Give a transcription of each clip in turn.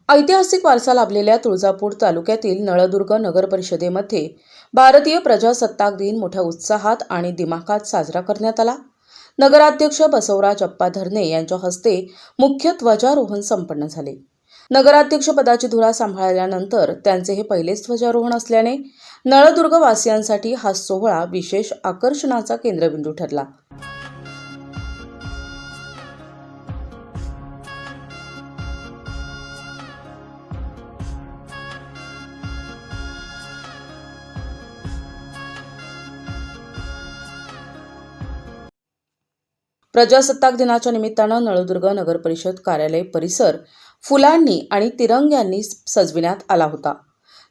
ऐतिहासिक वारसा लाभलेल्या तुळजापूर तालुक्यातील नळदुर्ग नगर परिषदेमध्ये भारतीय प्रजासत्ताक दिन मोठ्या उत्साहात आणि दिमाखात साजरा करण्यात आला। नगराध्यक्ष बसवराज अप्पा धरणे यांच्या हस्ते मुख्य ध्वजारोहण संपन्न झाले। नगराध्यक्ष पदाची धुरा सांभाळल्यानंतर त्यांचे हे पहिलेच ध्वजारोहण असल्याने नळदुर्ग वासियांसाठी हा सोहळा विशेष आकर्षणाचा केंद्रबिंदू ठरला। प्रजासत्ताक दिनाच्या निमित्तानं नळदुर्ग नगर परिषद कार्यालय परिसर फुलांनी आणि तिरंग्यांनी सजविण्यात आला होता।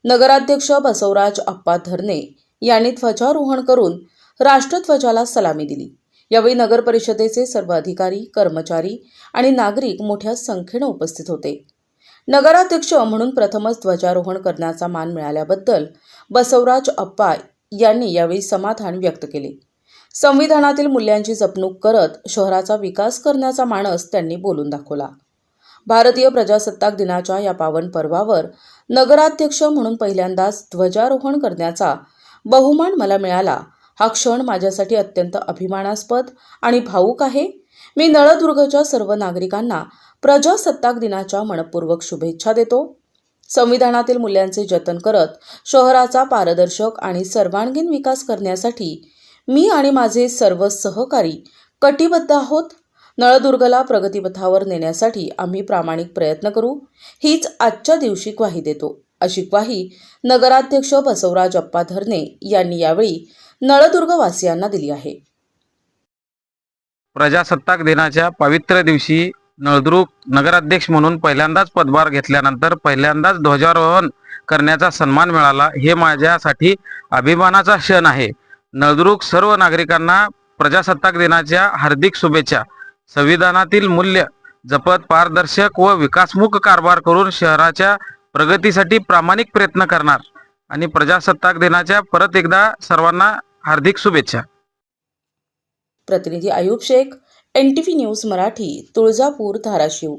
नगराध्यक्ष बसवराज अप्पा धरणे यांनी ध्वजारोहण करून राष्ट्रध्वजाला सलामी दिली। यावेळी नगर परिषदेचे सर्व अधिकारी, कर्मचारी आणि नागरिक मोठ्या संख्येने उपस्थित होते। नगराध्यक्ष म्हणून प्रथमच ध्वजारोहण करण्याचा मान मिळाल्याबद्दल बसवराज अप्पा यांनी यावेळी समाधान व्यक्त केले। संविधानातील मूल्यांची जपणूक करत शहराचा विकास करण्याचा मानस त्यांनी बोलून दाखवला। भारतीय प्रजासत्ताक दिनाच्या या पावन पर्वावर नगराध्यक्ष म्हणून पहिल्यांदाच ध्वजारोहण करण्याचा बहुमान मला मिळाला। हा क्षण माझ्यासाठी अत्यंत अभिमानास्पद आणि भावूक आहे। मी नळदुर्गच्या सर्व नागरिकांना प्रजासत्ताक दिनाच्या मनपूर्वक शुभेच्छा देतो। संविधानातील मूल्यांचे जतन करत शहराचा पारदर्शक आणि सर्वांगीण विकास करण्यासाठी मी आणि माझे सर्व सहकारी कटिबद्ध आहोत। नळदुर्गला प्रगतीपथावर नेण्यासाठी आम्ही प्रामाणिक प्रयत्न करू, हीच आजच्या दिवशी ग्वाही देतो, अशी ग्वाही नगराध्यक्ष बसवराज अप्पा धरणे यांनी यावेळी नळदुर्गवासियांना दिली आहे। प्रजासत्ताक दिनाच्या पवित्र दिवशी नळदुर्ग नगराध्यक्ष म्हणून पहिल्यांदाच पदभार घेतल्यानंतर पहिल्यांदाच ध्वजारोहण करण्याचा सन्मान मिळाला। हे माझ्यासाठी अभिमानाचा क्षण आहे। नळदुर्ग सर्व नागरिकांना प्रजासत्ताक दिनाच्या हार्दिक शुभेच्छा। संविधानातील मूल्य जपत पारदर्शक व विकासमुख कारभार करून शहराच्या प्रगतीसाठी प्रामाणिक प्रयत्न करणार आणि प्रजासत्ताक दिनाच्या परत एकदा सर्वांना हार्दिक शुभेच्छा। प्रतिनिधी आयुब शेख, NTV न्यूज मराठी, तुळजापूर, धाराशिव।